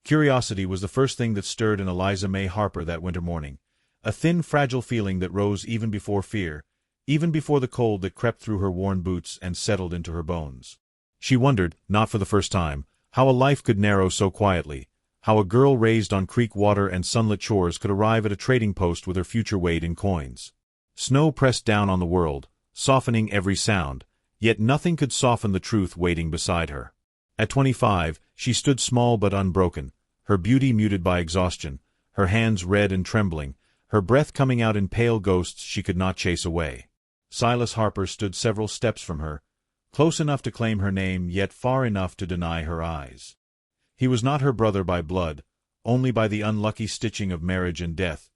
Curiosity was the first thing that stirred in Eliza May Harper that winter morning, a thin, fragile feeling that rose even before fear, even before the cold that crept through her worn boots and settled into her bones. She wondered, not for the first time, how a life could narrow so quietly, how a girl raised on creek water and sunlit shores could arrive at a trading post with her future weighed in coins. Snow pressed down on the world, softening every sound, yet nothing could soften the truth waiting beside her. At 25, she stood small but unbroken, her beauty muted by exhaustion, her hands red and trembling, her breath coming out in pale ghosts she could not chase away. Silas Harper stood several steps from her, close enough to claim her name, yet far enough to deny her eyes. He was not her brother by blood, only by the unlucky stitching of marriage and death,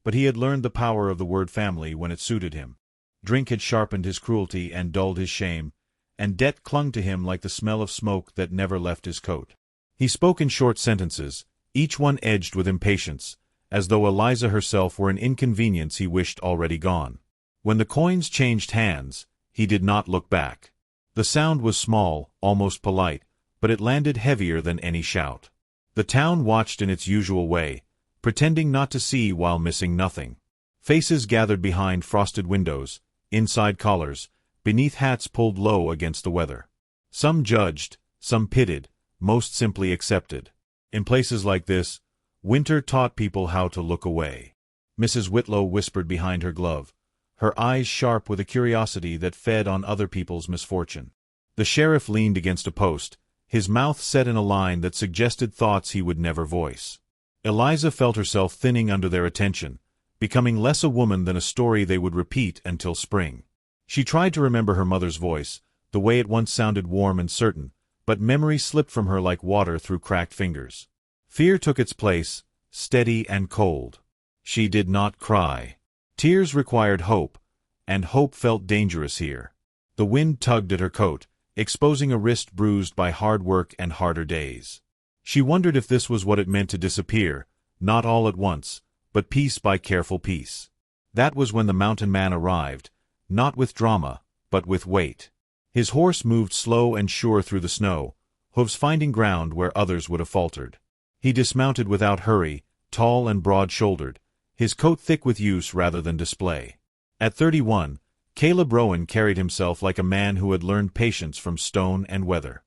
but he had learned the power of the word family when it suited him. Drink had sharpened his cruelty and dulled his shame, and debt clung to him like the smell of smoke that never left his coat. He spoke in short sentences, each one edged with impatience, as though Eliza herself were an inconvenience he wished already gone. When the coins changed hands, he did not look back. The sound was small, almost polite, but it landed heavier than any shout. The town watched in its usual way, pretending not to see while missing nothing. Faces gathered behind frosted windows, inside collars, beneath hats pulled low against the weather. Some judged, some pitied, most simply accepted. In places like this, winter taught people how to look away. Mrs. Whitlow whispered behind her glove, her eyes sharp with a curiosity that fed on other people's misfortune. The sheriff leaned against a post, his mouth set in a line that suggested thoughts he would never voice. Eliza felt herself thinning under their attention, becoming less a woman than a story they would repeat until spring. She tried to remember her mother's voice, the way it once sounded warm and certain, but memory slipped from her like water through cracked fingers. Fear took its place, steady and cold. She did not cry. Tears required hope, and hope felt dangerous here. The wind tugged at her coat, exposing a wrist bruised by hard work and harder days. She wondered if this was what it meant to disappear, not all at once, but piece by careful piece. That was when the mountain man arrived, not with drama, but with weight. His horse moved slow and sure through the snow, hoofs finding ground where others would have faltered. He dismounted without hurry, tall and broad-shouldered, his coat thick with use rather than display. At 31, Caleb Rowan carried himself like a man who had learned patience from stone and weather.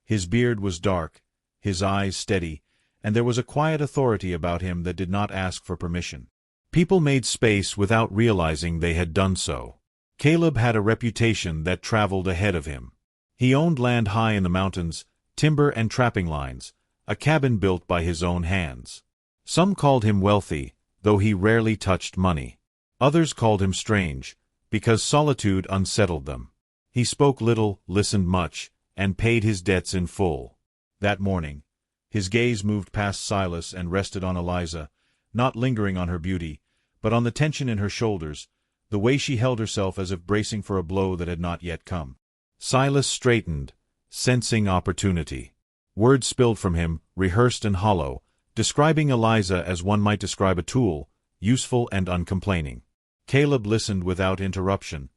His beard was dark, his eyes steady, and there was a quiet authority about him that did not ask for permission. People made space without realizing they had done so. Caleb had a reputation that traveled ahead of him. He owned land high in the mountains, timber and trapping lines, a cabin built by his own hands. Some called him wealthy, though he rarely touched money. Others called him strange, because solitude unsettled them. He spoke little, listened much, and paid his debts in full. That morning, his gaze moved past Silas and rested on Eliza, not lingering on her beauty, but on the tension in her shoulders, the way she held herself as if bracing for a blow that had not yet come. Silas straightened, sensing opportunity. Words spilled from him, rehearsed and hollow, describing Eliza as one might describe a tool, useful and uncomplaining. Caleb listened without interruption,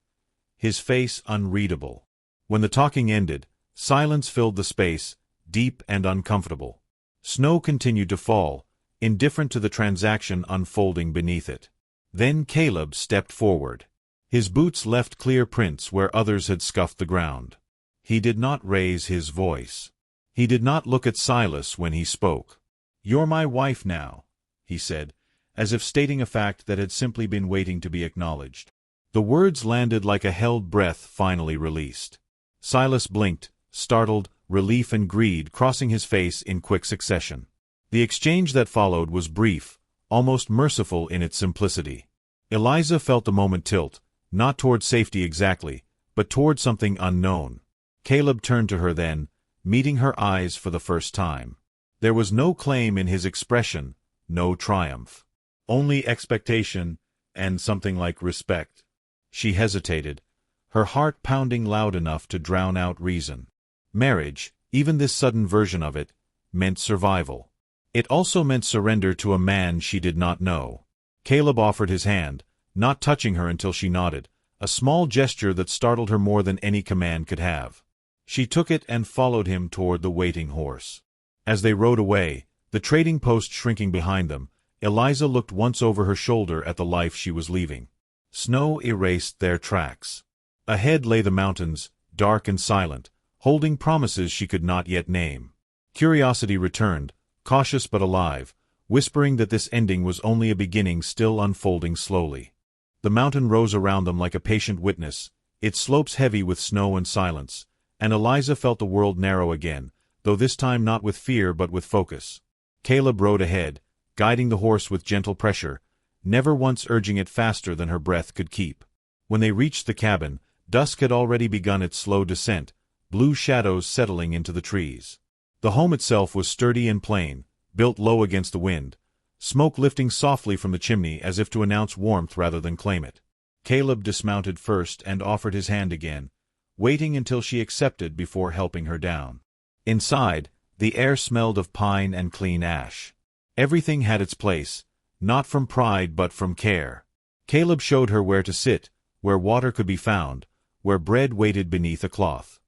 his face unreadable. When the talking ended, silence filled the space, deep and uncomfortable. Snow continued to fall, indifferent to the transaction unfolding beneath it. Then Caleb stepped forward. His boots left clear prints where others had scuffed the ground. He did not raise his voice. He did not look at Silas when he spoke. "You're my wife now," he said, as if stating a fact that had simply been waiting to be acknowledged. The words landed like a held breath finally released. Silas blinked, startled, relief and greed crossing his face in quick succession. The exchange that followed was brief, almost merciful in its simplicity. Eliza felt the moment tilt, not toward safety exactly, but toward something unknown. Caleb turned to her then, meeting her eyes for the first time. There was no claim in his expression, no triumph. Only expectation, and something like respect. She hesitated, her heart pounding loud enough to drown out reason. Marriage, even this sudden version of it, meant survival. It also meant surrender to a man she did not know. Caleb offered his hand, not touching her until she nodded, a small gesture that startled her more than any command could have. She took it and followed him toward the waiting horse. As they rode away, The trading post shrinking behind them, Eliza looked once over her shoulder at the life she was leaving. Snow erased their tracks. Ahead lay the mountains, dark and silent, holding promises she could not yet name. Curiosity returned, cautious but alive, whispering that this ending was only a beginning still unfolding slowly. The mountain rose around them like a patient witness, its slopes heavy with snow and silence, and Eliza felt the world narrow again, though this time not with fear but with focus. Caleb rode ahead, guiding the horse with gentle pressure, never once urging it faster than her breath could keep. When they reached the cabin, dusk had already begun its slow descent, blue shadows settling into the trees. The home itself was sturdy and plain, built low against the wind, smoke lifting softly from the chimney as if to announce warmth rather than claim it. Caleb dismounted first and offered his hand again, waiting until she accepted before helping her down. Inside, the air smelled of pine and clean ash. Everything had its place, not from pride but from care. Caleb showed her where to sit, where water could be found, where bread waited beneath a cloth.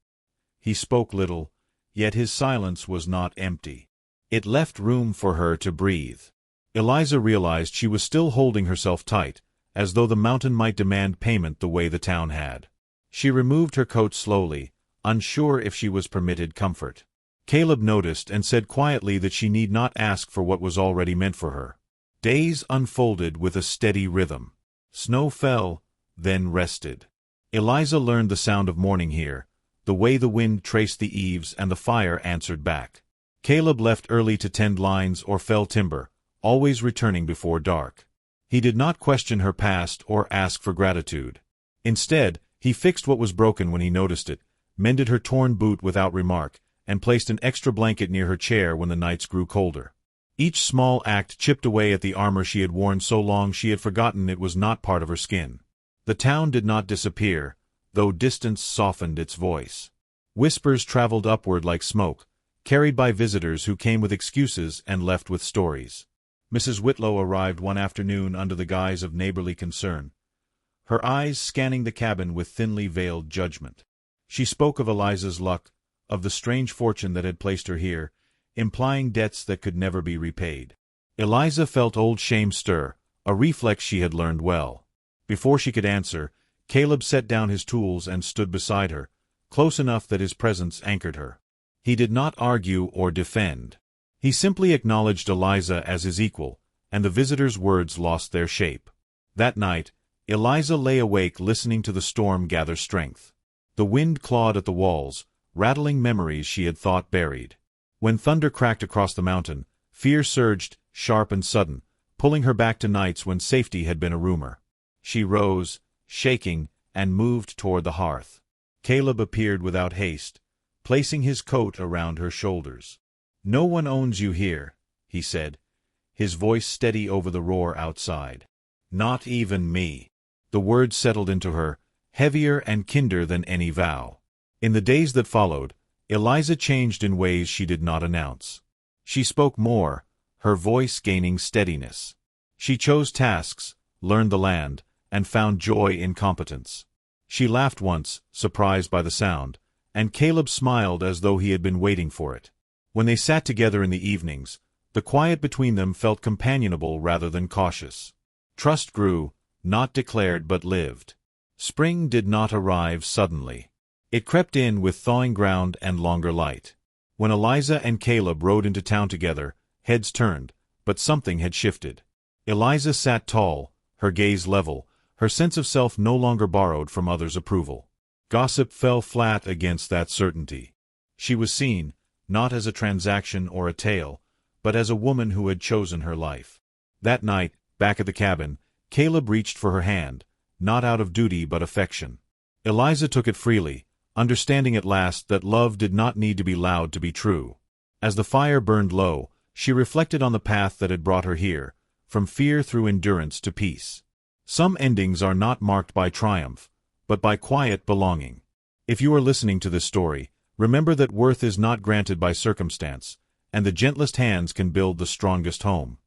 He spoke little, yet his silence was not empty. It left room for her to breathe. Eliza realized she was still holding herself tight, as though the mountain might demand payment the way the town had. She removed her coat slowly, unsure if she was permitted comfort. Caleb noticed and said quietly that she need not ask for what was already meant for her. Days unfolded with a steady rhythm. Snow fell, then rested. Eliza learned the sound of morning here, the way the wind traced the eaves and the fire answered back. Caleb left early to tend lines or fell timber, always returning before dark. He did not question her past or ask for gratitude. Instead, he fixed what was broken when he noticed it, mended her torn boot without remark, and placed an extra blanket near her chair when the nights grew colder. Each small act chipped away at the armor she had worn so long she had forgotten it was not part of her skin. The town did not disappear, though distance softened its voice. Whispers traveled upward like smoke, carried by visitors who came with excuses and left with stories. Mrs. Whitlow arrived one afternoon under the guise of neighborly concern, her eyes scanning the cabin with thinly veiled judgment. She spoke of Eliza's luck, of the strange fortune that had placed her here, implying debts that could never be repaid. Eliza felt old shame stir, a reflex she had learned well. Before she could answer, Caleb set down his tools and stood beside her, close enough that his presence anchored her. He did not argue or defend. He simply acknowledged Eliza as his equal, and the visitor's words lost their shape. That night, Eliza lay awake listening to the storm gather strength. The wind clawed at the walls, rattling memories she had thought buried. When thunder cracked across the mountain, fear surged, sharp and sudden, pulling her back to nights when safety had been a rumor. She rose, shaking, and moved toward the hearth. Caleb appeared without haste, placing his coat around her shoulders. "No one owns you here," he said, his voice steady over the roar outside. "Not even me." The words settled into her, heavier and kinder than any vow. In the days that followed, Eliza changed in ways she did not announce. She spoke more, her voice gaining steadiness. She chose tasks, learned the land, and found joy in competence. She laughed once, surprised by the sound, and Caleb smiled as though he had been waiting for it. When they sat together in the evenings, the quiet between them felt companionable rather than cautious. Trust grew, not declared but lived. Spring did not arrive suddenly. It crept in with thawing ground and longer light. When Eliza and Caleb rode into town together, heads turned, but something had shifted. Eliza sat tall, her gaze level, her sense of self no longer borrowed from others' approval. Gossip fell flat against that certainty. She was seen, not as a transaction or a tale, but as a woman who had chosen her life. That night, back at the cabin, Caleb reached for her hand, not out of duty but affection. Eliza took it freely, understanding at last that love did not need to be loud to be true. As the fire burned low, she reflected on the path that had brought her here, from fear through endurance to peace. Some endings are not marked by triumph, but by quiet belonging. If you are listening to this story, remember that worth is not granted by circumstance, and the gentlest hands can build the strongest home.